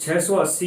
680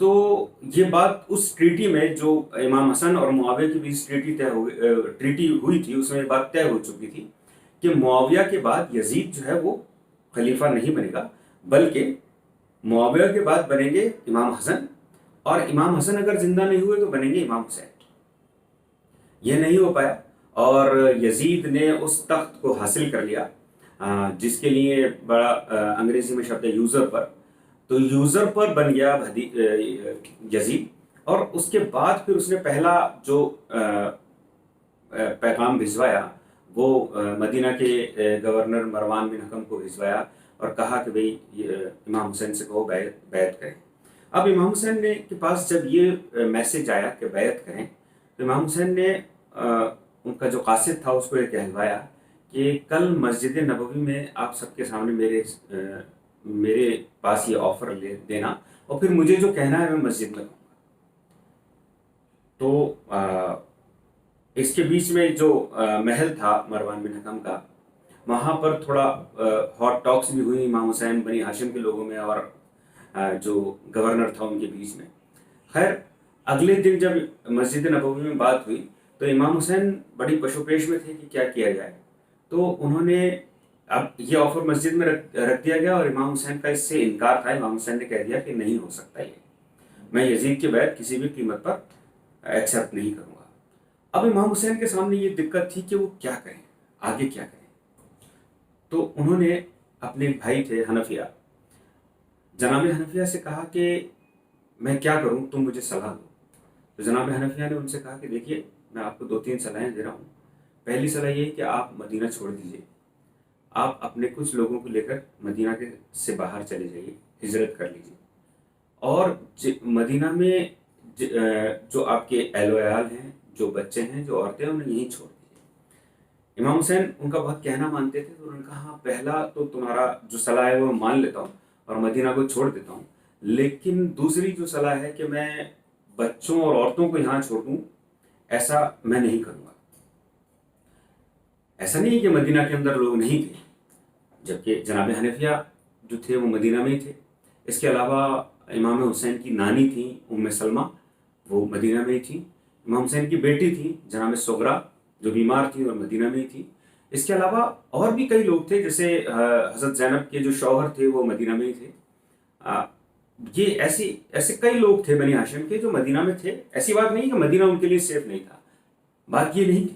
تو یہ بات اس ٹریٹی میں جو امام حسن اور معاویہ کے بیچ ٹریٹی ہوئی تھی، اس میں یہ بات طے ہو چکی تھی کہ معاویہ کے بعد یزید جو ہے وہ خلیفہ نہیں بنے گا، بلکہ معاویہ کے بعد بنیں گے امام حسن، اور امام حسن اگر زندہ نہیں ہوئے تو بنیں گے امام حسین۔ یہ نہیں ہو پایا، اور یزید نے اس تخت کو حاصل کر لیا، جس کے لیے بڑا انگریزی میں شبد ہے یوزر پر، تو یوزر پر بن گیا یزید۔ اور اس کے بعد پھر اس نے پہلا جو پیغام بھجوایا وہ مدینہ کے گورنر مروان بن حکم کو بھجوایا اور کہا کہ بھئی امام حسین سے کہو بیعت کریں۔ اب امام حسین نے کے پاس جب یہ میسج آیا کہ بیعت کریں، تو امام حسین نے ان کا جو قاصد تھا اس کو یہ کہلوایا کہ کل مسجد نبوی میں آپ سب کے سامنے میرے پاس یہ آفر لے دینا، اور پھر مجھے جو کہنا ہے میں مسجد میں کہوں گا۔ تو اس کے بیچ میں جو محل تھا مروان بن حکم کا، وہاں پر تھوڑا ہاٹ ٹاکس بھی ہوئی امام حسین بنی ہاشم کے لوگوں میں اور جو گورنر تھا ان کے بیچ میں۔ خیر اگلے دن جب مسجد نبوی میں بات ہوئی تو امام حسین بڑی پشوپیش میں تھے کہ کیا کیا جائے، تو انہوں نے اب یہ آفر مسجد میں رکھ دیا گیا، اور امام حسین کا اس سے انکار تھا۔ امام حسین نے کہہ دیا کہ نہیں ہو سکتا، یہ میں یزید کی بیعت کسی بھی قیمت پر ایکسیپٹ نہیں کروں گا۔ اب امام حسین کے سامنے یہ دقت تھی کہ وہ کیا کریں، آگے کیا کریں۔ تو انہوں نے اپنے بھائی تھے حنفیہ، جناب حنفیہ سے کہا کہ میں کیا کروں، تم مجھے صلاح دو۔ تو جناب حنفیہ نے ان سے کہا کہ دیکھیے میں آپ کو 2-3 صلاحیں دے رہا ہوں۔ پہلی صلاح یہ ہے کہ آپ مدینہ چھوڑ دیجئے، آپ اپنے کچھ لوگوں کو لے کر مدینہ سے باہر چلے جائیے، ہجرت کر لیجیے، اور مدینہ میں جو آپ کے اہل و عیال ہیں، جو بچے ہیں، جو عورتیں ہیں، انہیں یہیں چھوڑ دیجیے۔ امام حسین ان کا بہت کہنا مانتے تھے، تو انہوں نے کہا ہاں پہلا تو تمہارا جو صلاح ہے وہ مان لیتا ہوں اور مدینہ کو چھوڑ دیتا ہوں، لیکن دوسری جو صلاح ہے کہ میں بچوں اور عورتوں کو یہاں چھوڑ دوں، ایسا میں نہیں کروں گا۔ ایسا نہیں کہ مدینہ کے اندر لوگ نہیں تھے، جبکہ جناب حنفیہ جو تھے وہ مدینہ میں ہی تھے۔ اس کے علاوہ امام حسین کی نانی تھیں ام سلمہ، وہ مدینہ میں ہی تھیں۔ امام حسین کی بیٹی تھی جناب صغرا، جو بیمار تھی اور مدینہ میں ہی تھی۔ اس کے علاوہ اور بھی کئی لوگ تھے، جیسے حضرت زینب کے جو شوہر تھے وہ مدینہ میں ہی تھے۔ یہ ایسے کئی لوگ تھے بنی ہاشم کے جو مدینہ میں تھے۔ ایسی بات نہیں کہ مدینہ ان کے لیے سیف نہیں تھا، بات یہ نہیں تھی۔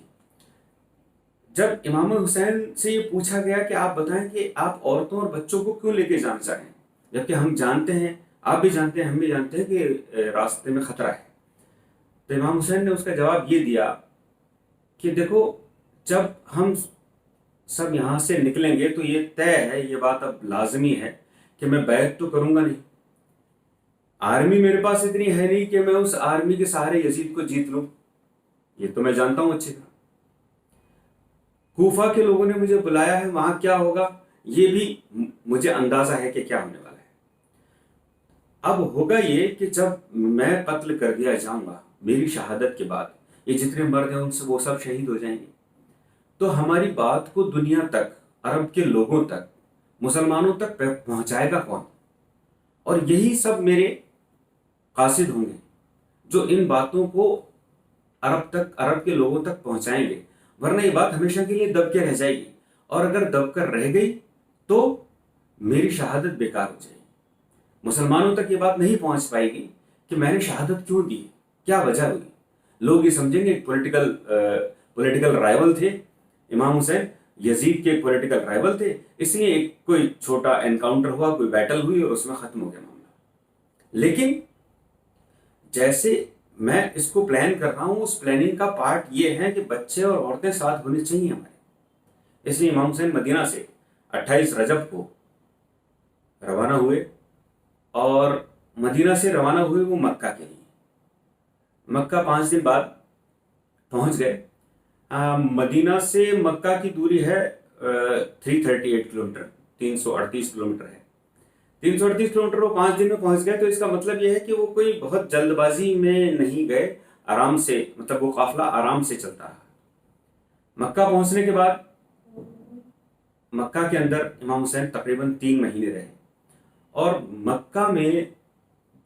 جب امام حسین سے یہ پوچھا گیا کہ آپ بتائیں کہ آپ عورتوں اور بچوں کو کیوں لے کے جانا چاہیں، جبکہ ہم جانتے ہیں، آپ بھی جانتے ہیں، ہم بھی جانتے ہیں کہ راستے میں خطرہ ہے، تو امام حسین نے اس کا جواب یہ دیا کہ دیکھو جب ہم سب یہاں سے نکلیں گے تو یہ طے ہے، یہ بات اب لازمی ہے کہ میں بیعت تو کروں گا نہیں۔ آرمی میرے پاس اتنی ہے نہیں کہ میں اس آرمی کے سہارے یزید کو جیت لوں، یہ تو میں جانتا ہوں اچھی طرح۔ کوفہ کے لوگوں نے مجھے بلایا ہے، وہاں کیا ہوگا یہ بھی مجھے اندازہ ہے کہ کیا ہونے والا ہے۔ اب ہوگا یہ کہ جب میں قتل کر دیا جاؤں گا میری شہادت کے بعد، یہ جتنے مرد ہیں ان سے وہ سب شہید ہو جائیں گے، تو ہماری بات کو دنیا تک، عرب کے لوگوں تک، مسلمانوں تک پہنچائے گا کون؟ اور یہی سب میرے قاصد ہوں گے جو ان باتوں کو عرب کے لوگوں تک پہنچائیں گے، ورنہ یہ بات ہمیشہ کے لیے دب کے رہ جائے گی، اور اگر دب کر رہ گئی تو میری شہادت بیکار ہو جائے گی۔ مسلمانوں تک یہ بات نہیں پہنچ پائے گی کہ میں نے شہادت کیوں دی، کیا وجہ ہوئی۔ لوگ یہ سمجھیں گے پولیٹیکل رائیول تھے امام حسین، یزید کے پولیٹیکل رائیول تھے، اس لیے کوئی چھوٹا انکاؤنٹر ہوا، کوئی بیٹل ہوئی اور اس میں ختم ہو گیا معاملہ۔ لیکن جیسے میں اس کو پلان کر رہا ہوں، اس پلاننگ کا پارٹ یہ ہے کہ بچے اور عورتیں ساتھ ہونے چاہیے ہمارے۔ اس لیے امام حسین مدینہ سے 28 رجب کو روانہ ہوئے، اور مدینہ سے روانہ ہوئے وہ مکہ کے لیے۔ مکہ 5 دن بعد پہنچ گئے۔ مدینہ سے مکہ کی دوری ہے 338 کلومیٹر، 338 کلومیٹر ہے۔ 338 کلومیٹر وہ 5 دن میں پہنچ گئے، تو اس کا مطلب یہ ہے کہ وہ کوئی بہت جلد بازی میں نہیں گئے، آرام سے، مطلب وہ قافلہ آرام سے چلتا رہا۔ مکہ پہنچنے کے بعد مکہ کے اندر امام حسین تقریباً 3 مہینے رہے، اور مکہ میں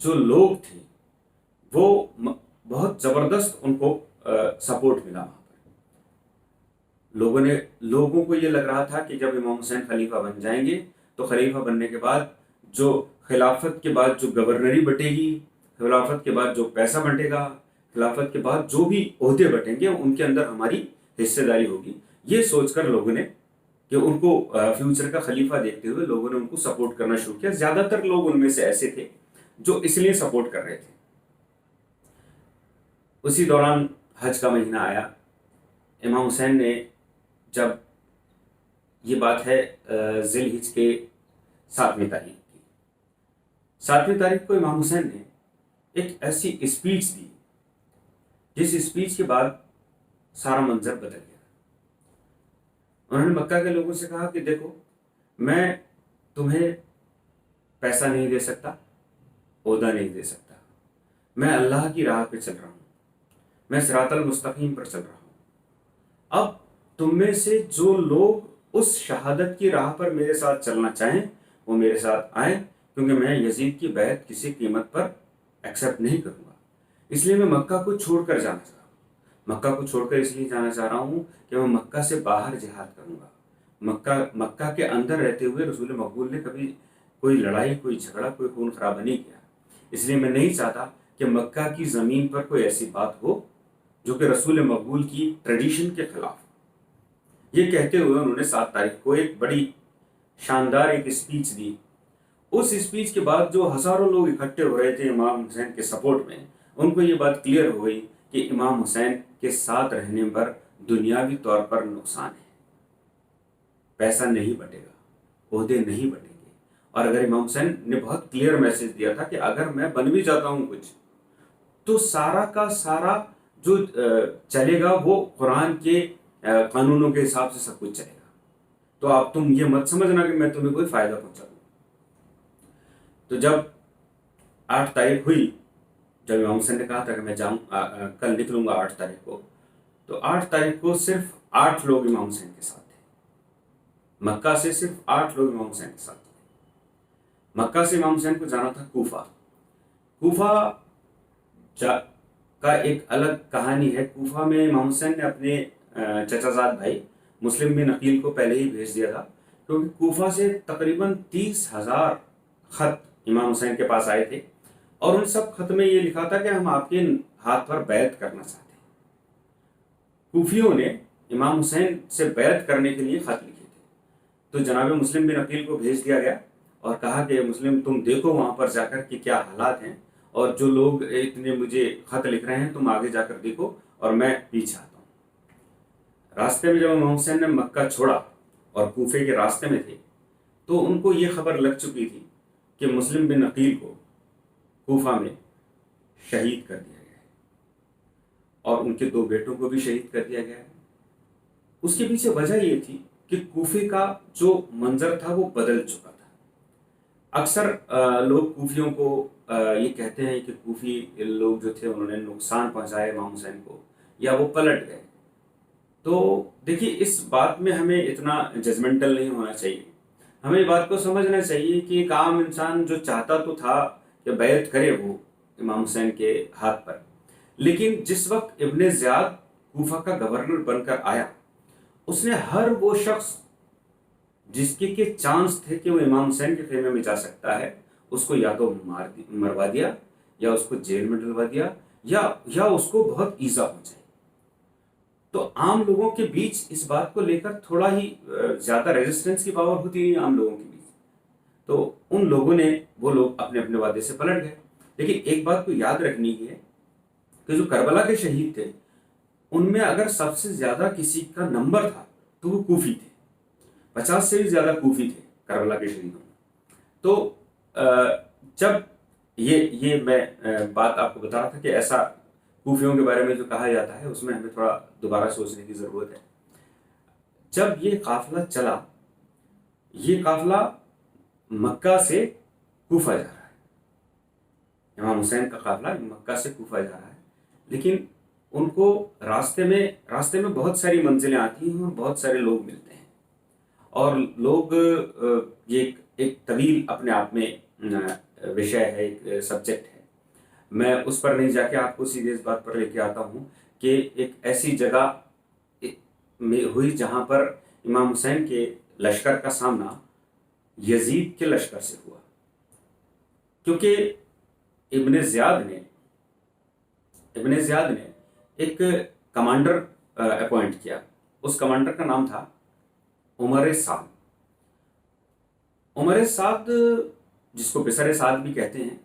جو لوگ تھے وہ بہت زبردست ان کو سپورٹ ملا وہاں پر. لوگوں کو یہ لگ رہا تھا کہ جب امام حسین خلیفہ بن جائیں گے تو خلیفہ بننے کے بعد جو خلافت کے بعد جو گورنری بٹے گی، خلافت کے بعد جو پیسہ بٹے گا، خلافت کے بعد جو بھی عہدے بٹیں گے ان کے اندر ہماری حصے داری ہوگی. یہ سوچ کر لوگوں نے کہ ان کو فیوچر کا خلیفہ دیکھتے ہوئے لوگوں نے ان کو سپورٹ کرنا شروع کیا. زیادہ تر لوگ ان میں سے ایسے تھے جو اس لیے سپورٹ کر رہے تھے. اسی دوران حج کا مہینہ آیا. امام حسین نے جب یہ بات ہے ذی الحج کے 7ویں تاریخ کی، 7ویں تاریخ کو امام حسین نے ایک ایسی اسپیچ دی جس اسپیچ کے بعد سارا منظر بدل گیا. انہوں نے مکہ کے لوگوں سے کہا کہ دیکھو، میں تمہیں پیسہ نہیں دے سکتا، عہدہ نہیں دے سکتا، میں اللہ کی راہ پہ چل رہا ہوں، میں صراط المستقیم پر چل رہا ہوں. اب تم میں سے جو لوگ اس شہادت کی راہ پر میرے ساتھ چلنا چاہیں وہ میرے ساتھ آئیں، کیونکہ میں یزید کی بیعت کسی قیمت پر ایکسیپٹ نہیں کروں گا. اس لیے میں مکہ کو چھوڑ کر جانا چاہ رہا ہوں. مکہ کو چھوڑ کر اس لیے جانا چاہ رہا ہوں کہ میں مکہ سے باہر جہاد کروں گا. مکہ کے اندر رہتے ہوئے رسول مقبول نے کبھی کوئی لڑائی، کوئی جھگڑا، کوئی خون خرابہ نہیں کیا. اس لیے میں نہیں چاہتا کہ مکہ کی زمین پر کوئی ایسی بات ہو جو کہ رسول مقبول کی ٹریڈیشن کے خلاف. یہ کہتے ہوئے انہوں نے 7 تاریخ کو ایک بڑی شاندار ایک اسپیچ دی. اس اسپیچ کے بعد جو ہزاروں لوگ اکٹھے ہو رہے تھے امام حسین کے سپورٹ میں، ان کو یہ بات کلیئر ہو گئی کہ امام حسین کے ساتھ رہنے پر دنیاوی طور پر نقصان ہے. پیسہ نہیں بٹے گا، عہدے نہیں بٹیں گے. اور اگر امام حسین نے بہت کلیئر میسج دیا تھا کہ اگر میں بن بھی جاتا ہوں کچھ، تو سارا کا سارا جو چلے گا وہ قرآن کے قانونوں کے حساب سے سب کچھ چلے گا. تو آپ تم یہ مت سمجھنا کہ میں تمہیں کوئی فائدہ پہنچا دوں. تو جب 8 تاریخ ہوئی، جب امام حسین نے کہا تھا کہ میں کل نکلوں گا 8 تاریخ کو، تو 8 تاریخ کو صرف 8 لوگ امام حسین کے ساتھ تھے. مکہ سے صرف 8 لوگ امام حسین کے ساتھ تھے. مکہ سے امام حسین کو جانا تھا کوفہ. کوفہ کا ایک الگ کہانی ہے. کوفہ میں امام حسین نے اپنے چچا زاد بھائی مسلم بن عقیل کو پہلے ہی بھیج دیا تھا، کیونکہ کوفہ سے تقریباً 30,000 خط امام حسین کے پاس آئے تھے، اور ان سب خط میں یہ لکھا تھا کہ ہم آپ کے ہاتھ پر بیعت کرنا چاہتے ہیں. کوفیوں نے امام حسین سے بیعت کرنے کے لیے خط لکھے تھے. تو جناب مسلم بن عقیل کو بھیج دیا گیا اور کہا کہ مسلم تم دیکھو وہاں پر جا کر کہ کیا حالات ہیں، اور جو لوگ اتنے مجھے خط لکھ رہے ہیں تم آگے جا کر دیکھو اور میں پیچھے آتا ہوں. راستے میں جب امام حسین نے مکہ چھوڑا اور کوفے کے راستے میں تھے تو ان کو یہ خبر لگ چکی تھی کہ مسلم بن عقیل کو کوفہ میں شہید کر دیا گیا ہے، اور ان کے 2 بیٹوں کو بھی شہید کر دیا گیا ہے. اس کے پیچھے وجہ یہ تھی کہ کوفے کا جو منظر تھا وہ بدل چکا تھا. اکثر لوگ کوفیوں کو یہ کہتے ہیں کہ کوفی لوگ جو تھے انہوں نے نقصان پہنچایا امام حسین کو، یا وہ پلٹ گئے. تو دیکھیے، اس بات میں ہمیں اتنا ججمنٹل نہیں ہونا چاہیے. ہمیں یہ بات کو سمجھنا چاہیے کہ ایک عام انسان جو چاہتا تو تھا کہ بیعت کرے وہ امام حسین کے ہاتھ پر، لیکن جس وقت ابن زیاد کوفہ کا گورنر بن کر آیا، اس نے ہر وہ شخص جس کے چانس تھے کہ وہ امام حسین کے خیمے میں جا سکتا ہے، اس کو یا تو مروا دیا، یا اس کو جیل میں ڈلوا دیا، یا اس کو بہت ایزا پہنچائی. تو عام لوگوں کے بیچ اس بات کو لے کر تھوڑا ہی زیادہ ریزسٹنس کی پاور ہوتی ہے عام لوگوں کے بیچ. تو ان لوگوں نے، وہ لوگ اپنے اپنے وعدے سے پلٹ گئے. لیکن ایک بات کو یاد رکھنی ہے کہ جو کربلا کے شہید تھے ان میں اگر سب سے زیادہ کسی کا نمبر تھا تو وہ کوفی تھے. 50 سے بھی زیادہ کوفی تھے کربلا کے شہیدوں میں. تو جب یہ میں بات آپ کو بتا رہا تھا کہ ایسا کوفیوں کے بارے میں جو کہا جاتا ہے اس میں ہمیں تھوڑا دوبارہ سوچنے کی ضرورت ہے. جب یہ قافلہ چلا، یہ قافلہ مکہ سے کوفہ جا رہا ہے. امام حسین کا قافلہ مکہ سے کوفہ جا رہا ہے، لیکن ان کو راستے میں بہت ساری منزلیں آتی ہیں اور بہت سارے لوگ ملتے ہیں، اور لوگ یہ ایک طویل اپنے آپ میں وشے ہے، ایک سبجیکٹ ہے. میں اس پر نہیں جا کے آپ کو سیدھے اس بات پر لے کے آتا ہوں کہ ایک ایسی جگہ میں ہوئی جہاں پر امام حسین کے لشکر کا سامنا یزید کے لشکر سے ہوا، کیونکہ ابن زیاد نے ایک کمانڈر اپوائنٹ کیا. اس کمانڈر کا نام تھا عمر سعد، جس کو پسر سعد بھی کہتے ہیں.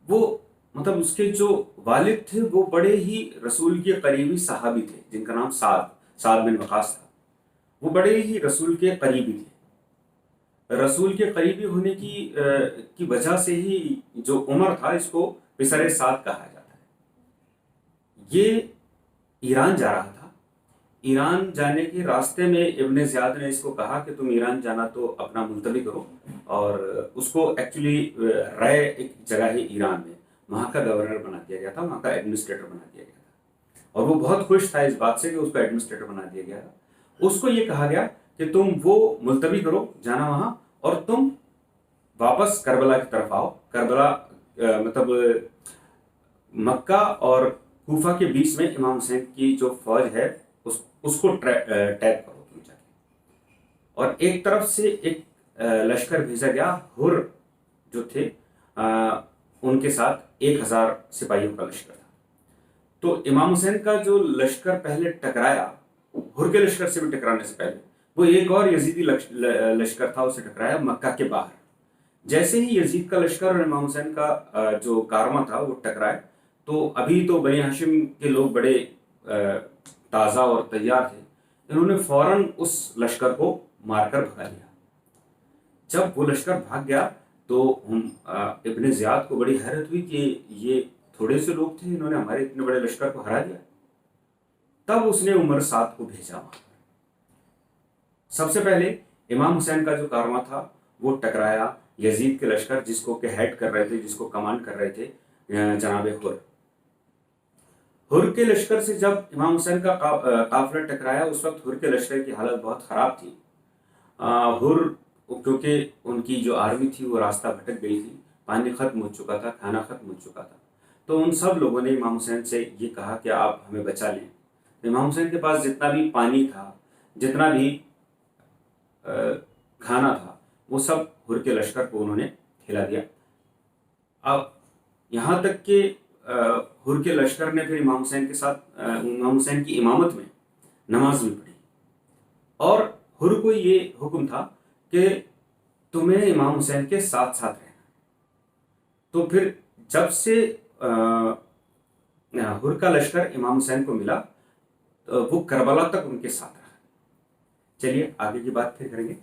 وہ مطلب اس کے جو والد تھے وہ بڑے ہی رسول کے قریبی صحابی تھے، جن کا نام سعد بن وقاص تھا. وہ بڑے ہی رسول کے قریبی تھے. رسول کے قریبی ہونے کی وجہ سے ہی جو عمر تھا اس کو پسر سعد کہا جاتا ہے. یہ ایران جا رہا تھا. ایران جانے کے راستے میں ابن زیاد نے اس کو کہا کہ تم ایران جانا تو اپنا ملتوی کرو، اور اس کو ایکچولی رائے ایک جگہ ہے ایران میں، وہاں کا گورنر بنا دیا گیا تھا، وہاں کا ایڈمنسٹریٹر بنا دیا گیا تھا. اور وہ بہت خوش تھا اس بات سے کہ اس کو ایڈمنسٹریٹر بنا دیا گیا تھا. اس کو یہ کہا گیا کہ تم وہ ملتوی کرو جانا وہاں، اور تم واپس کربلا کی طرف آؤ. کربلا مطلب مکہ اور کوفہ کے بیچ میں امام حسین کی جو فوج ہے اس کو ٹیپ کرو تم جا کے. اور ایک طرف سے ایک لشکر بھیجا گیا، ہر جو تھے ان کے ساتھ 1000 سپاہیوں کا لشکر تھا. تو امام حسین کا جو لشکر پہلے ٹکرایا، ہر کے لشکر سے بھی ٹکرانے سے پہلے وہ ایک اور یزیدی لشکر تھا، اسے ٹکرایا مکہ کے باہر. جیسے ہی یزید کا لشکر اور امام حسین کا جو کارواں تھا وہ ٹکرائے، تو ابھی تو بنی ہاشم کے لوگ بڑے تازہ اور تیار تھے. انہوں نے فوراً اس لشکر کو مار کر بھگا لیا. جب وہ لشکر بھاگ گیا تو ابن زیاد کو بڑی حیرت ہوئی کہ یہ تھوڑے سے لوگ تھے، انہوں نے ہمارے اتنے بڑے لشکر کو ہرا دیا. تب اس نے عمر سعد کو بھیجا. سب سے پہلے امام حسین کا جو کارواں تھا وہ ٹکرایا یزید کے لشکر، جس کو کہ ہیڈ کر رہے تھے، جس کو کمانڈ کر رہے تھے جناب ہر کے لشکر سے. جب امام حسین کا قافلہ ٹکرایا اس وقت ہر کے لشکر کی حالت بہت خراب تھی. ہر کیونکہ ان کی جو آرمی تھی وہ راستہ بھٹک گئی تھی، پانی ختم ہو چکا تھا، کھانا ختم ہو چکا تھا. تو ان سب لوگوں نے امام حسین سے یہ کہا کہ آپ ہمیں بچا لیں. امام حسین کے پاس جتنا بھی پانی تھا، جتنا بھی کھانا تھا، وہ سب ہر کے لشکر کو انہوں نے کھلا دیا. اب یہاں تک کہ ہر کے لشکر نے پھر امام حسین کے ساتھ امام حسین کی امامت میں نماز بھی پڑھی. اور ہر کو یہ حکم تھا کہ تمہیں امام حسین کے ساتھ ساتھ رہنا. تو پھر جب سے ہر کا لشکر امام حسین کو ملا وہ کربلا تک ان کے ساتھ رہا. چلیے آگے کی بات پھر کریں گے.